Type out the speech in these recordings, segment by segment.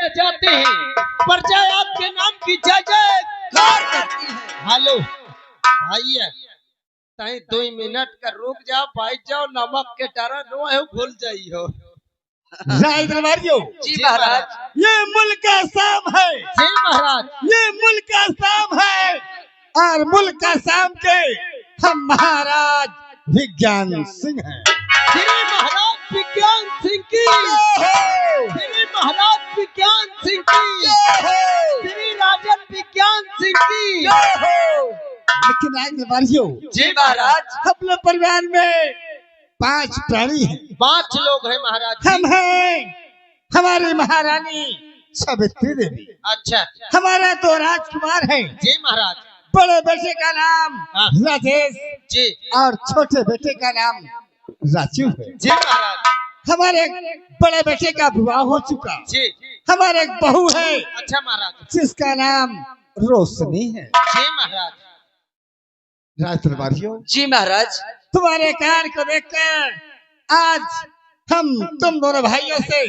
बजाते हैं, प्रजा आपके नाम की जय जयकार करती है। हेलो भैया, तई 2 मिनट का रुक जाओ, बैठ जाओ, नमक के डरा नो है भूल जाई हो। जय दरबारियों। जी महाराज। ये मुल्क का शाम है। जी महाराज। ये मुल्क का शाम है और मुल्क का शाम के हम महाराज विज्ञान सिंह हैं। श्री महाराज विज्ञान सिंह की, श्री महाराज विज्ञान सिंह की, श्री राजन विज्ञान सिंह की। लेकिन आज दरबारियों, जी महाराज, अपने परिवार में 5 प्राणी हैं। 5 लोग हैं महाराज। हम हैं हमारी महारानी सावित्री देवी। अच्छा। हमारा 2 राजकुमार हैं। जी महाराज। बड़े बेटे का नाम राजेश जी, और छोटे बेटे का नाम राजू है। जी महाराज। हमारे बड़े बेटे का विवाह हो चुका। जी। हमारे एक बहू है। अच्छा महाराज। जिसका नाम रोशनी है। जी महाराज। राज दरबारियों, जी महाराज। तुम्हारे कार्य को देखकर आज हम तुम दोनों भाइयों से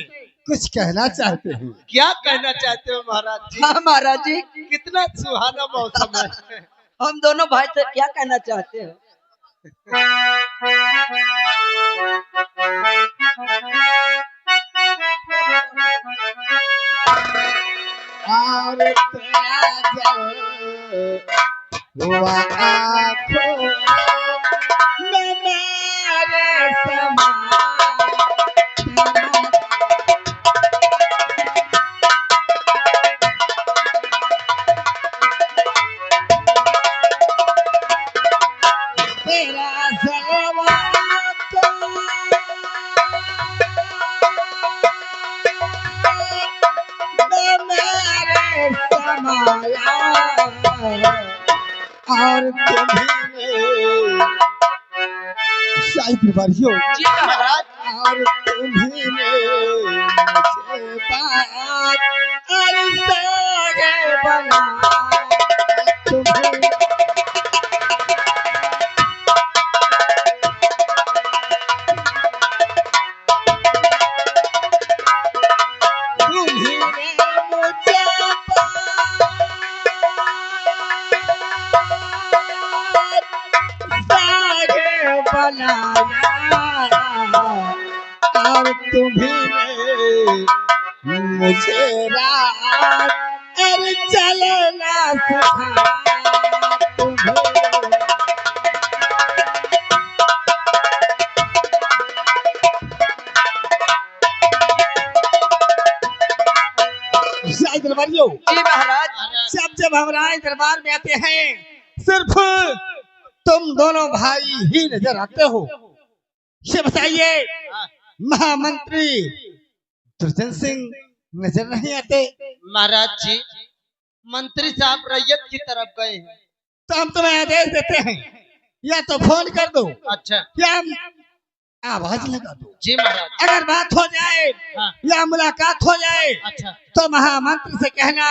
कुछ कहना चाहते हैं। क्या कहना चाहते हो महाराज जी? हाँ महाराज जी, कितना सुहाना मौसम है। हम दोनों भाई से क्या कहना चाहते हो? और तेरा जल हुआ आँखों में मेरे समा। तेरा जलवा मेरे समाया और तुम्हें शायद दरबारियों। जी महाराज। और तुम्हें मुझे बात और सागे बना तुम्हें। और तुम्हें मुझे रात और चलना सिखा तुम्हें। दरबारियों। जी महाराज। जब हम राज दरबार में आते हैं सिर्फ तुम दोनों भाई ही नजर आते हो। ये बताइए, महामंत्री दुर्जन सिंह नजर नहीं आते? महाराज जी, मंत्री साहब रैयत की तरफ गए हैं। तो हम तुम्हें आदेश देते हैं, या तो फोन कर दो। अच्छा। या आवाज लगा दो। जी महाराज। अगर बात हो जाए या मुलाकात हो जाए, अच्छा, तो महामंत्री से कहना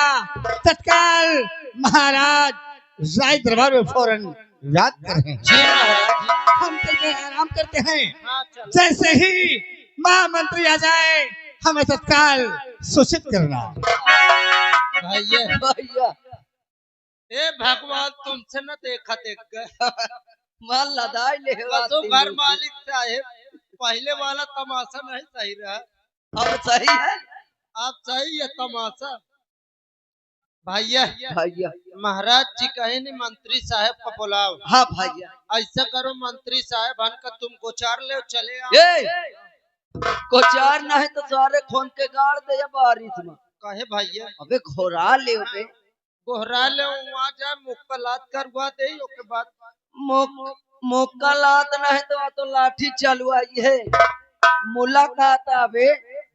तत्काल महाराज राज दरबार में फौरन याद करें। जी महाराज। हम चलते आराम करते हैं। हाँ, जैसे ही महामंत्री आ जाए हमें तत्काल सूचित करना। भैया भैया, ए भगवान, तुमसे न देखा देख गए। मान लदाई ले तो घर मालिक साहेब, पहले वाला तमाशा नहीं सही रहा, अब सही है। अब सही है तमाशा। भैया भैया, महाराज जी कहे नहीं मंत्री साहब का बुलाओ। हाँ भैया। ऐसा करो मंत्री साहब हन का तुम गोचार ले चले आओ। गोचार नहीं तो सारे खोन के गाड़ दे या बारिश में। कहे भैया, अबे घोरा ले बे, घोरा ले वहाँ जाए मुक्कलात करवा दे। के बाद मुक्कलात नहीं तो लाठी चलवाई है। मुलाकात आवे।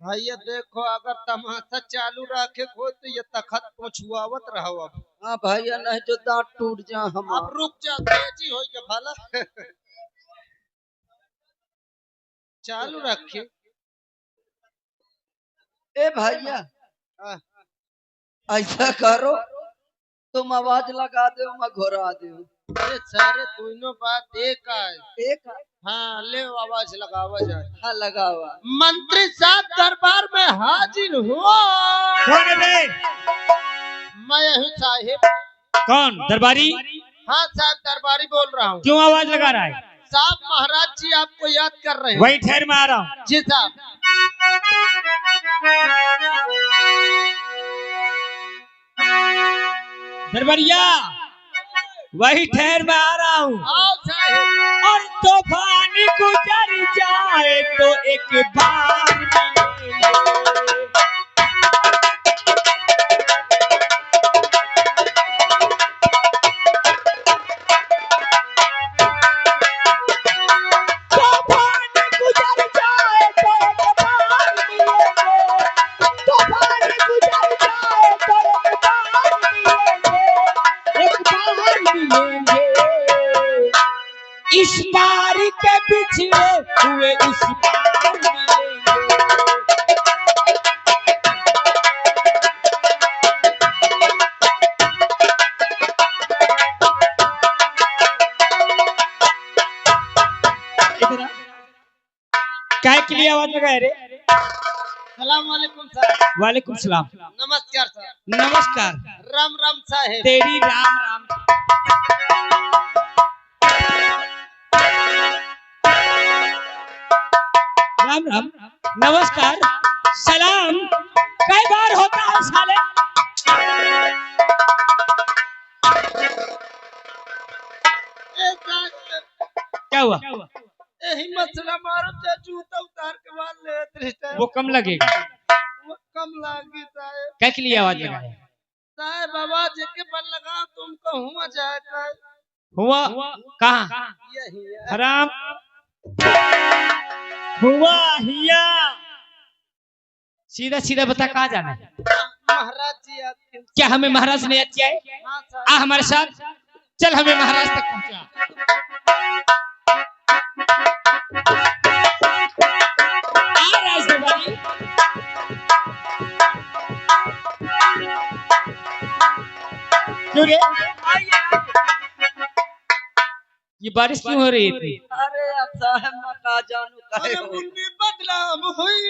भैया देखो, अगर तमाशा चालू रखे हो तो ये तखत पहुँचवावत रहो। अब हाँ भैया, नहीं तो दांत टूट जा हम। अब रुक जा, तेजी हो के भला। चालू रखिए। ए भैया, ऐसा करो, तुम आवाज लगा दो, मैं घोरा दो। अरे सारे दोनों बात एक है। एक हाँ ले आवाज लगावा जाए। हाँ लगा हुआ। मंत्री साहब दरबार में हाजिर हुआ। कौन है बे? मैं यही साहिब। कौन दरबारी? हाँ साहब दरबारी बोल रहा हूँ। क्यों आवाज लगा रहा है? साहब महाराज जी आपको याद कर रहे हैं। वही ठहर में आ रहा हूँ। जी साहब। दरबारिया वही ठहर में आ रहा हूँ। आओ साहिब। और तूफान गुजर जाए तो एक बार मिलेंगे। इस बार के पिछड़े हुए उस बार मिलेंगे। क्या के लिए आवाज लगाए रे? सलाम वालेकुम साहब। वालेकुम सलाम। नमस्कार साहब। नमस्कार। राम राम साहेब। तेरी राम राम। राम राम। नमस्कार। सलाम कई बार होता है साले? क्या हुआ? यही मसला मारो चाहे जूता उतार के मार ले दृष्टा। वो कम लगेगा। वो कम लागी साहेब। क्या के लिए आवाज लगाया? साहेब आवाज के बल लगा तुमको हुआ जाएगा। हुआ कहाँ? यही है। हराम हुआ हिया। सीधा सीधा बता कहाँ जाना है? महाराज जी आपके। क्या हमें महाराज ने याद किया है? हाँ आ साहब। हमारे साथ चल, हमें महाराज तक पहुंचा। आ राजदरबारी। क्यों रे? ये बारिश क्यों हो रही है इतनी? अरे अब साहब मैं का जानू काहे हो। मुन्नी बदनाम हुई।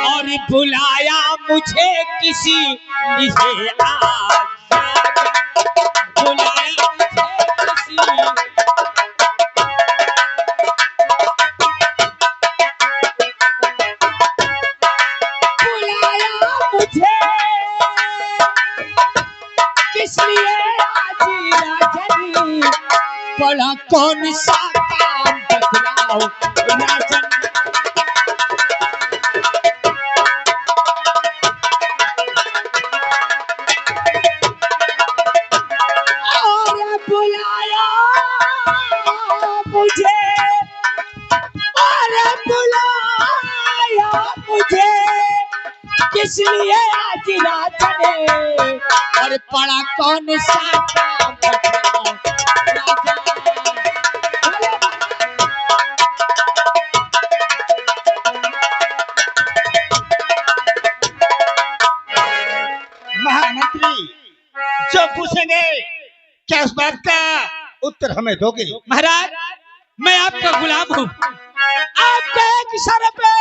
और बुलाया मुझे किसी से आज, बुलाया मुझे किसी। बुलाया मुझे किस लिए आज राजनी, बड़ा कौन सा काम बतलाओ राजन। इसलिए आज रात ने और पड़ा कौन सा काम बतलाओ राजा। महामंत्री जो पूछेंगे क्या उस बात का उत्तर हमें दोगे? महाराज मैं आपका गुलाम हूँ। आपके एक इशारे पे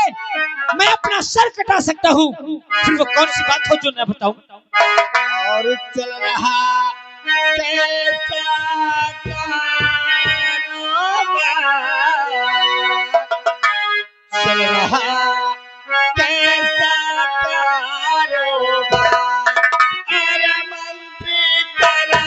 मैं अपना सर कटा सकता हूँ। फिर वो कौन सी बात हो जो मैं बताऊं? और चल रहा कैसा कारोबार, चल रहा कैसा कारोबार, अरे मंत्री तेरा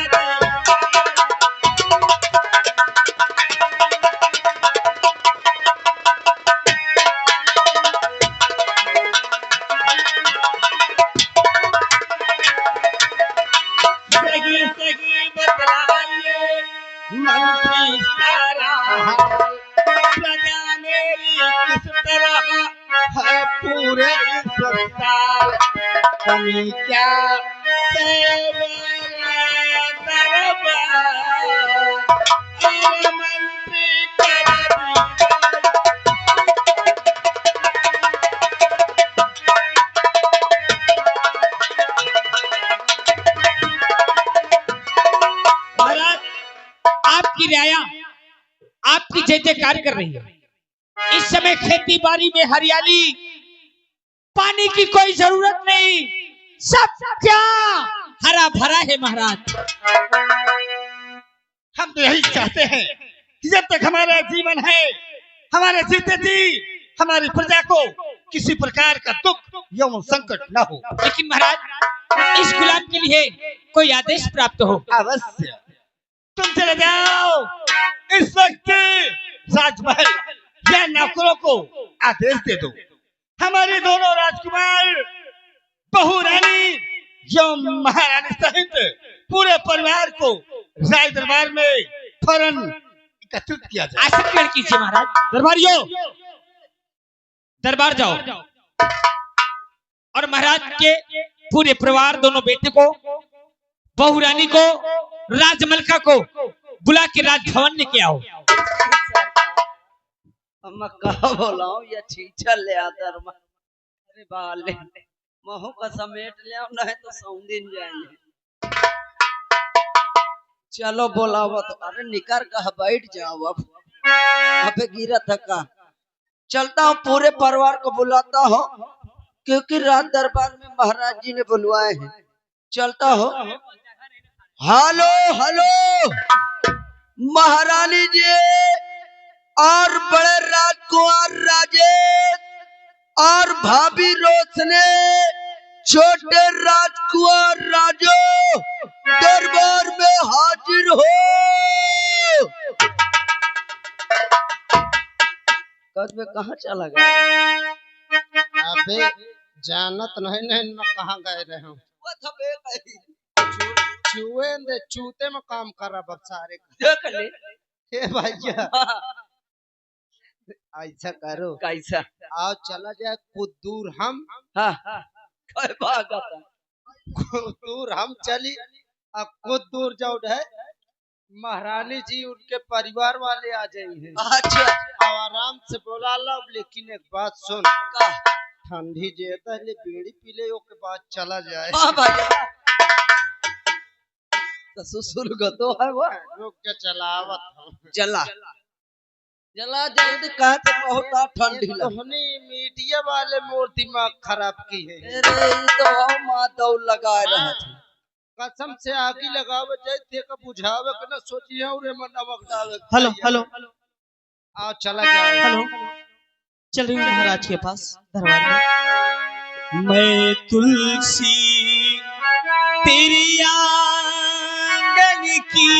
सही बतलाइए मंत्री सारा हाल, प्रजा मेरी किस तरह है पूरे इस साल, कमी क्या है मेरे दरबार, अरे मंत्री तेरा दीवार। जय जयकार कर रही है। इस समय खेती बाड़ी में हरियाली, पानी की कोई जरूरत नहीं, सब क्या हरा भरा है महाराज। हम तो यही चाहते हैं कि जब तक हमारा जीवन है, हमारे जीते जी हमारी प्रजा को किसी प्रकार का दुख एवं संकट न हो। लेकिन महाराज इस गुलाम के लिए कोई आदेश प्राप्त हो। अवश्य तुम चले जाओ, इस वक्त राजमहल या नौकरों को आदेश दे दो, हमारे दोनों राजकुमार, बहू रानी एवं महारानी सहित पूरे परिवार को राय दरबार में फौरन एकत्रित किया जाए। आसन कीजिए महाराज। दरबारियों, दरबार जाओ और महाराज के पूरे परिवार, दोनों बेटे को, बहू रानी को, राजमलका को बुला के राजभवन लेके आओ। मैं कहा बोलाऊं या छीछा ले आदर में, अरे बाले महू का समेट ले आओ, नहीं तो सौंदीन जाएंगे। चलो बोलाओ तो, अरे निकर कहा बैठ जाओ। अब अबे गिरा थका, चलता हूँ, पूरे परिवार को बुलाता हूँ, क्योंकि रात दरबार में महाराज जी ने बुलवाए हैं। चलता हो। हेलो हेलो महारानी जी और बड़े राजकुमार राजेश और भाभी रोशने, छोटे राजकुमार राजो दरबार में हाजिर हो। कद में कहाँ चला गया? अबे जानत नहीं नहीं मैं कहाँ गए रहे हूँ। चूते में काम कर रहा सारे। देख ले हे भैया ऐसा करो, कैसा? आओ चला जाए कुछ दूर हम। हाँ कुछ दूर हम चली, अब कुछ दूर जाओ है महारानी जी उनके परिवार वाले आ जाएंगे। अच्छा अब आराम से बोला लो। लेकिन एक बात सुन, ठंडी ज्यादा है, बीड़ी पी ले के बाद चला जाए। हाँ भैया तो सुसुर तो है वो। रुक के चलावत हूँ। चला जला जल्दी, कहा से बहुत ठंडी लग। तोहनी मीडिया वाले मोर दिमाग खराब की है। अरे ये तो हम माँ दौड़ लगा रहे थे। कसम से आगे लगावे जाए थे का बुझावे के न सोचिए और मन नमक डाले। हेलो हेलो आओ चला जाए। हेलो, चल रही हूँ महाराज के पास दरबार में। मैं तुलसी तेरी आंगन की,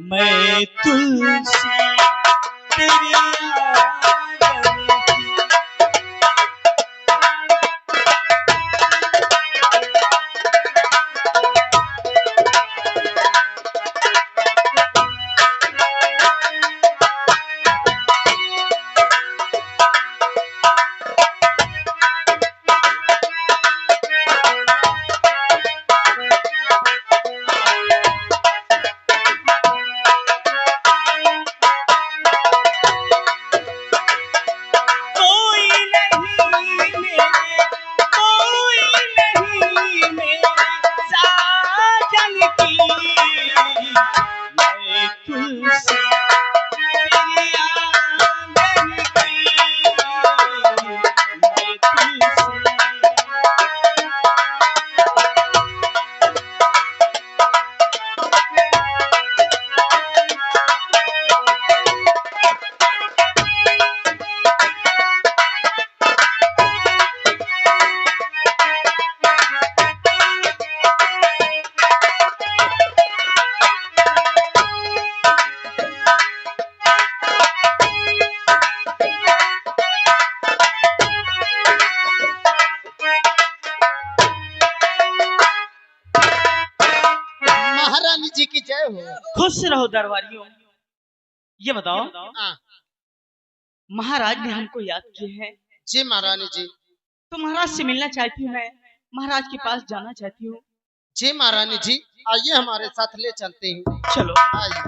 मैं तुलसी तेरी आंगन की। जी की जय हो। खुश रहो दरबारियों। ये बताओ, महाराज ने हमको याद किए हैं। जी महारानी जी। तो महाराज से मिलना चाहती हूँ, मैं महाराज के पास जाना चाहती हूँ। जी महारानी जी, आइए हमारे साथ ले चलते हैं। चलो आइए।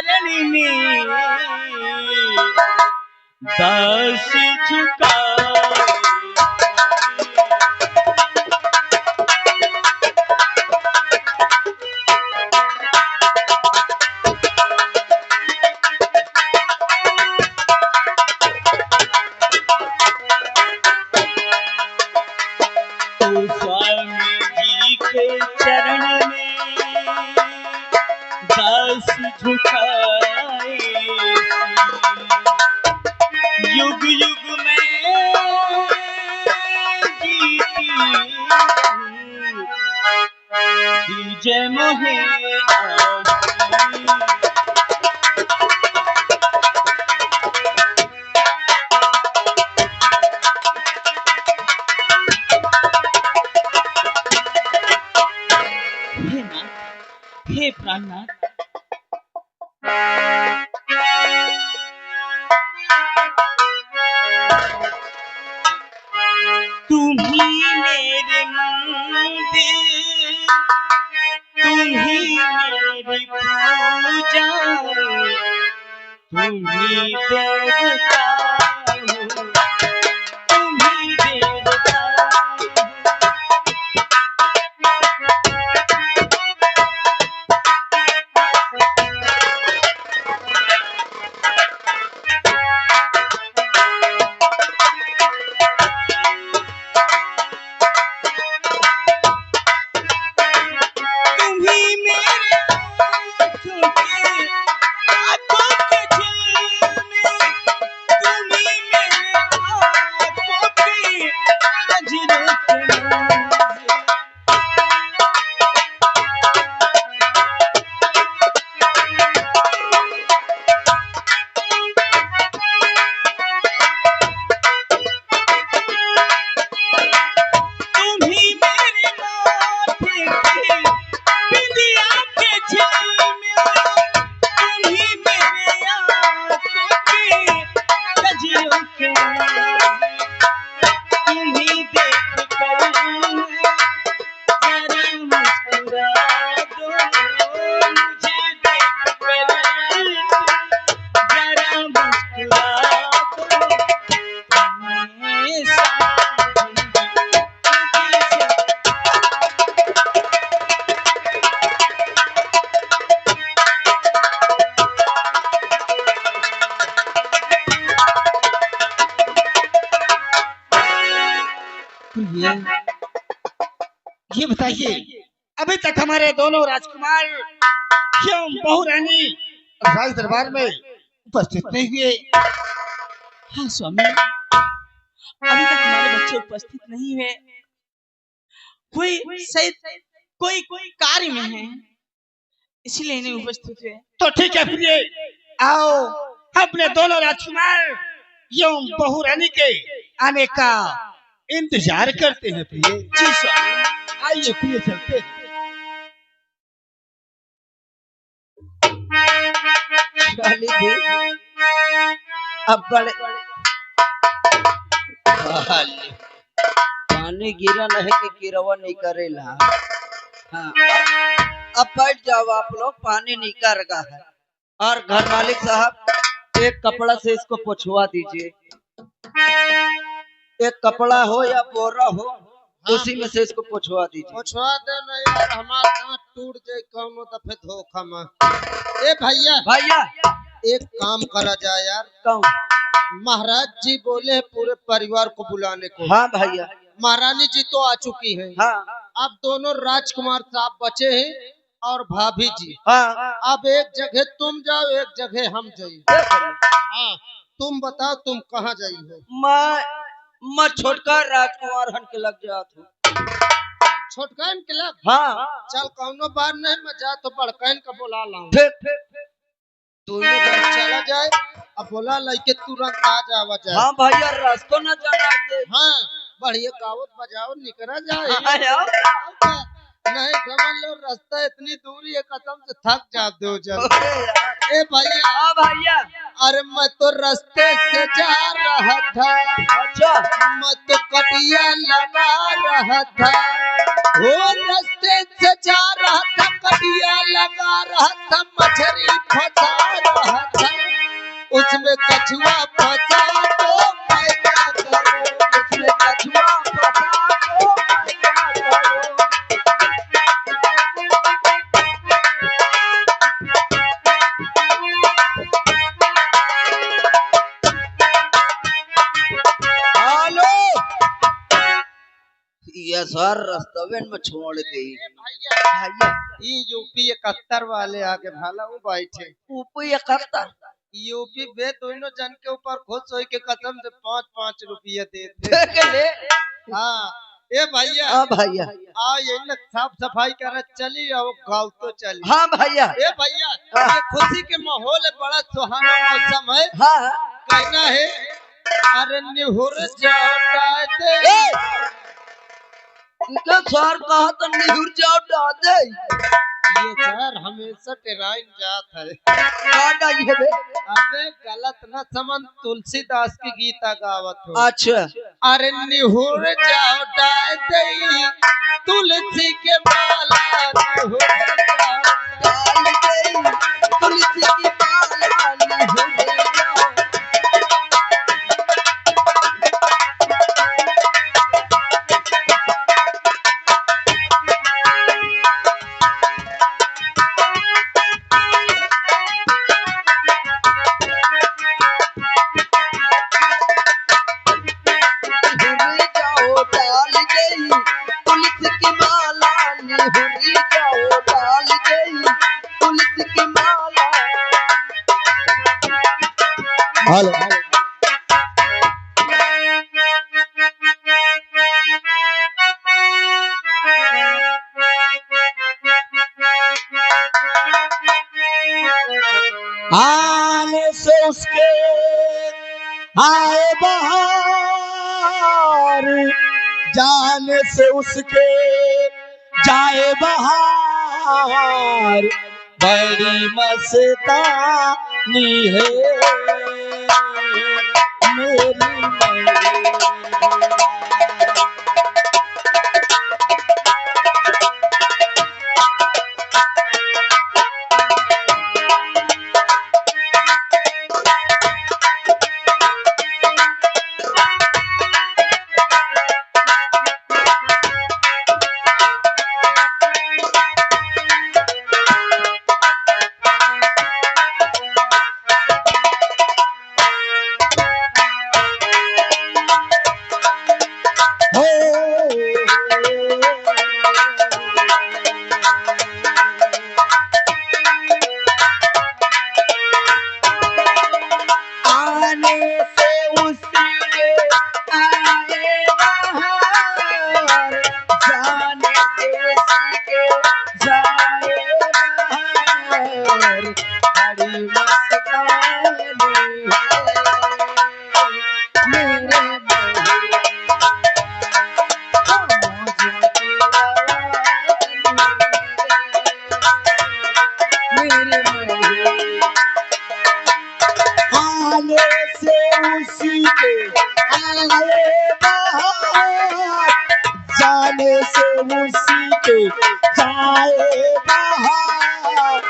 चरण में दास झुकाए। तो स्वामी जी के चरण में दास झुकाए। युग युग में जीती रहूं, दीजे मोहे आशीष। हे नाथ, हे प्राणनाथ, तुम ही मेरे मंदिर, तुम ही मेरी पूजा, तुम ही देवता हो, तुम ही देवता हो। ये बताइए, अभी तक हमारे दोनों राजकुमार क्यों बहू रानी राज दरबार में उपस्थित नहीं हुए? हाँ स्वामी, अभी तक हमारे बच्चे उपस्थित नहीं हुए। कोई शायद कोई कार्य में है, इसलिए नहीं उपस्थित हुए। तो ठीक है, फिर ये आओ अपने दोनों राजकुमार एवं बहू रानी के आने का इंतजार करते हैं। प्रिय जी स्वामी, आइए प्रिय, चलते हैं। शाली थी अब बड़े पानी गिरा नहीं कि गिरवा नहीं करेला। हाँ, अब बैठ जाओ आप लोग, पानी नहीं कर रहा है। और घर मालिक साहब एक कपड़ा से इसको पोंछवा दीजिए। एक कपड़ा हो या बोरा हो, उसी में से इसको पोंछवा दीजिए। पोंछवा दे ना यार, हमार दांत टूट जाए कौनो दफे धोखा में। ए भैया भैया एक काम करा जाए यार, कौन? महाराज जी बोले पूरे परिवार को बुलाने को। हाँ भैया, महारानी जी तो आ चुकी है। हाँ अब दोनों राजकुमार साहब बचे हैं और भाभी जी। हाँ। अब एक जगह तुम जाओ, एक जगह हम जाइए। हाँ, तुम बताओ तुम कहाँ जाई हो? मैं छोटका राजकुमार हन के लग जात हूँ। छोटकन के लग? हाँ, चल कौनो बार नहीं, मैं जा तो बड़कन का बुला लाऊं। फिर दोनों जन चला जाए, अब बोला लइके तुरंत आ जावा जाए। हाँ भैया, रास्ता न जाना दे। हाँ, बढ़िया गावत बजाओ निकला जाए। हाँ, नहीं समझ लो, रास्ता इतनी दूरी है, कसम से थक जाते हो जब। अरे यार। ए भैया, हाँ भैया, अरे मैं तो रास्ते से जा रहा था, अच्छा मैं तो कटिया लगा रहा था, वो रास्ते से जा रहा था, कटिया लगा रहा था, मछली फंसा रहा था, उसमें कछुआ फंसा तो मैं क्या करूं, उसमें कछुआ फंसा तो मैं क्या करूं। हेलो ये सर रास्तवे में छोड़ दी भैया। ये यूपी 71 वाले आगे भाला वो बैठे, ऊपर 71 यूपी बे दोनों जन के ऊपर खुश हो के कसम से 5-5 रुपये देते। देख ले। हाँ ए भैया, हाँ भैया। आ ये न साफ सफाई कर चली और गाँव तो चली। हाँ भैया। ए भैया ये खुशी के माहौल है, बड़ा सुहाना मौसम है। हाँ कहना है अरे निहुर जाता दे, इनका सर कहा तो निहुर जाओ डा दे। ये सर हमेशा टेराइन जात है। काटा ये बे। अबे गलत न समझ, तुलसीदास की गीता गावत हो। अच्छा अरे निहुर जाओ डाल दई, तुलसी के माला निहुर जाओ डाल गई तुलसी की माला निहुर जाओ। निहुर जाओ डाल गई तुलसी की माला निहुर जाओ डाल गई तुलसी की माला। हेलो आने से उसके आए बहार, जाने से उसके जाए बहार, बड़ी मस्तानी है मेरी मैया। आने से उसके आए बहार, जाने से उसके जाए बहार, बड़ी मस्तानी है मेरे मैया। मेरे मैया आने से उसी के आए बहार, जाने से उसी के जाए बहार,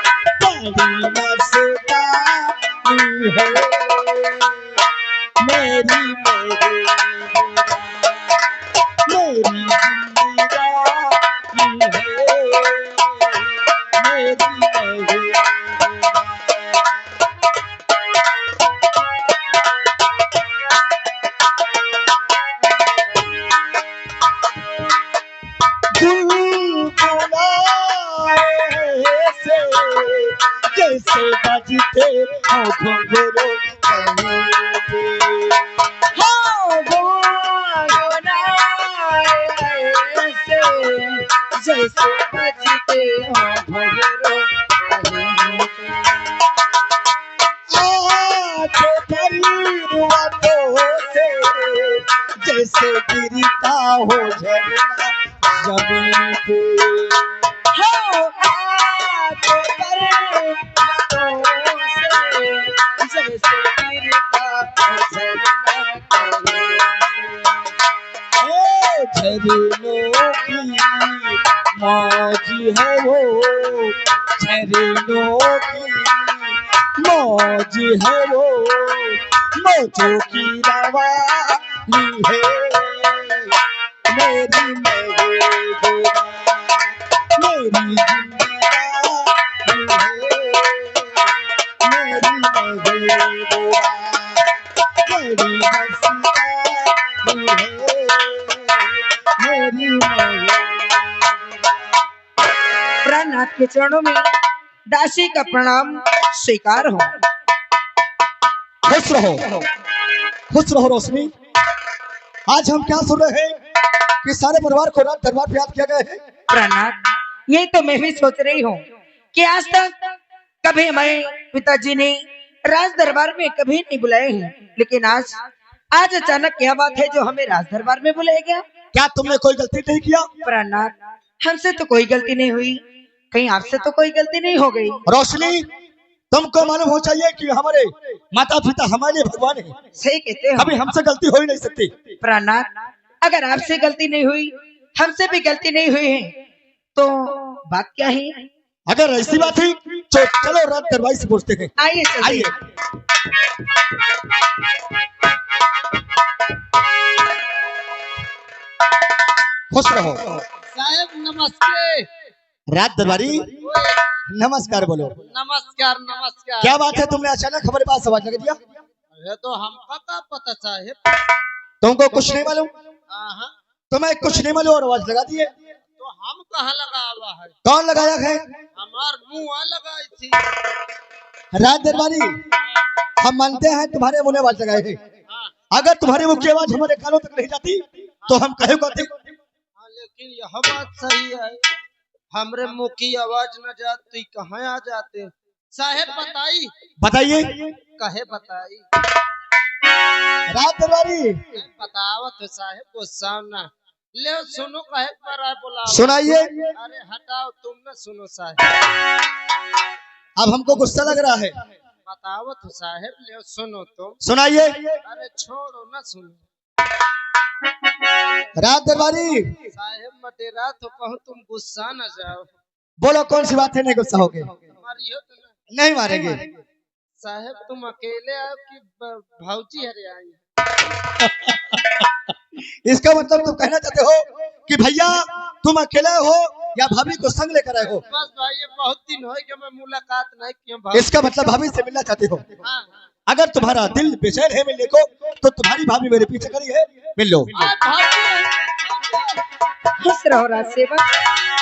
बड़ी मस्तानी है मेरी मेरी मेरी जिंदगानी है मेरी मेरी। गुनगुनाए से जैसे बजते हो घुंघरू कहीं पे, हो गुनगुनाए से जैसे बजते हो घुंघरू कहीं पे। आज पर्वतों से जैसे गिरता हो झरना जमीन पे, हो आज पर्वतों से से गिरता झरना झरनों की मौज है वो, झरनों की मौज है वो, मौजों की रवानी है मेरी महबूबा, मेरी जिंदगानी है मेरी महबूबा, मेरी मस्तानी है मेरी महबूबा। प्राणनाथ के चरणों में दासी का प्रणाम स्वीकार हो। खुश रहो रोशनी। आज हम क्या सुन रहे हैं कि सारे परिवार को रात दरबार पे याद किया गया है। प्राणनाथ, ये तो मैं भी सोच रही हूँ कि आज तक कभी हमारे पिताजी ने राज दरबार में कभी नहीं बुलाए हैं, लेकिन आज अचानक क्या बात है जो हमें राज दरबार में बुलाया गया। क्या तुमने कोई गलती नहीं किया? प्राणनाथ, हमसे तो कोई गलती नहीं हुई, कहीं आपसे तो कोई गलती नहीं हो गई। रोशनी, तुमको मालूम हो चाहिए कि हमारे माता पिता हमारे लिए भगवान है। सही कहते हो, अभी हमसे गलती हो ही नहीं सकती। प्राणनाथ, अगर आपसे गलती नहीं हुई, हमसे भी गलती नहीं हुई है, तो बात क्या है? अगर ऐसी बात है तो चलो रात दरबार से पूछते हैं। आइए आइए। खुश रहो। साहब नमस्ते। रात दरबारी नमस्कार बोलो। नमस्कार नमस्कार। क्या बात है, तुमने अचानक हमारे पास आवाज लगा दिया? अरे तो हमका क्या पता साहब? तुमको कुछ नहीं मालूम? हाँ। तुम्हें कुछ नहीं मालूम और आवाज लगा दिए? तो हम कहाँ लगा हुआ है? कौन लगाया है? हमार मुँह लगाई थी। रात दरबारी, हम मानते हैं तुम्हारे मुँह ने आवाज लगाए है। अगर तुम्हारी मुँह की आवाज हमारे कानों तक नहीं जाती तो हम कहे कहते। लेकिन यह बात सही है, हमरे मुँह की आवाज न जाती कहाँ आ जाते? साहेब बताइए। कहे बताई? रात दरबारी बतावत है साहेब, गुस्सा ना ले। सुनो कहे पर आए बुला। सुनाइए। अरे हटाओ, तुम न सुनो साहेब। अब हमको गुस्सा लग रहा है। बतावत हो साहेब, ले सुनो तुम। सुनाइए। अरे छोड़ो न सुनो। रात दरबारी साहेब मटेरा तो कहूँ, तुम गुस्सा न जाओ। बोलो कौन सी बात है, नहीं गुस्सा होगे? मारियो तो नहीं मारेंगे। साहेब तुम अकेले आओ कि भाऊजी हरे आई? इसका मतलब तुम कहना चाहते हो कि भैया तुम अकेले हो या भाभी को संग लेकर आए हो? बस भाई, ये बहुत दिन हो गए मैं मुलाकात नहीं की। इसका मतलब भाभी से मिलना चाहते हो? हाँ। अगर तुम्हारा दिल बेचैन है मिलने को तो तुम्हारी भाभी मेरे पीछे खड़ी है, मिल लो। खुश रहो राज सेवक,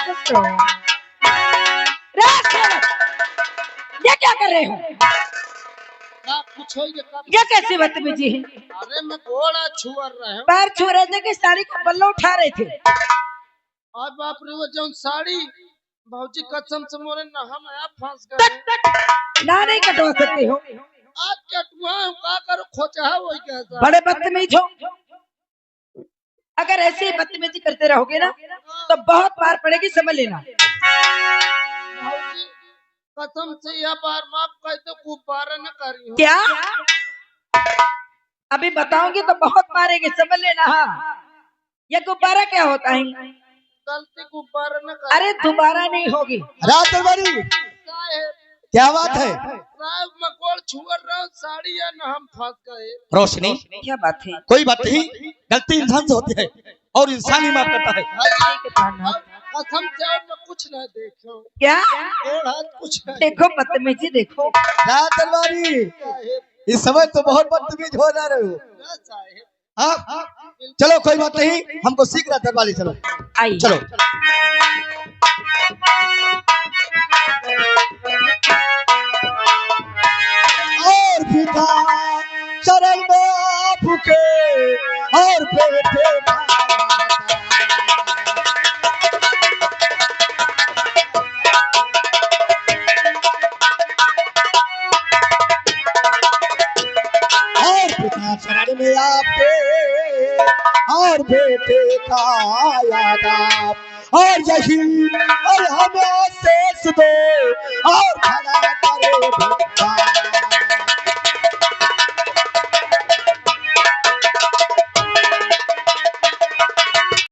खुश रहो। राज सेवक, ये क्या कर रहे हो? ये कैसी बदतमीजी है? अरे मैं घोड़ा छुअर रहे हूँ। पैर छू रहे थे कि साड़ी का पल्ला उठा रहे थे? और बाप रे, वो जो साड़ी भाऊजी कसम से मोरे न हम आप फंस गए। ना नहीं कटवा सकते हो? आज कटवा का करो, खोचा है वही कैसा। बड़े बदतमीज हो। अगर ऐसे ही बदतमीजी करते रहोगे ना तो बहुत मार पड़ेगी, समझ लेना। भाऊजी कसम से यह बार माफ कर दो, गुब्बारा न करी हो। क्या? अभी बताओगे तो बहुत मारेंगे, समझ लेना। हाँ, ये गुब्बारा क्या होता है? गलती गुब्बारा न करी। अरे दोबारा नहीं होगी। रात दरबारी, क्या बात है? साहब मैं गोड़ छुअर रहा हूँ, साड़ी या न हम फंस गए। रोशनी, क्या बात है? कोई बात नहीं, गलती इंसान से होती है और इंसान ही माफ करता है। कसम से और मैं कुछ न देखो। क्या? और हाथ कुछ न देखो बदतमीजी देखो। रात दरबारी, इस समय तो बहुत बदतमीज हो जा रहे हो। हाँ, चलो कोई बात नहीं, हमको सीख रहा दरबारी। चलो आइए, चलो। और पिता चरण में आपके और बेटे शरण में आपके और बेटे का याद आप और यही और हमें शेष दो और भला करे भगवान।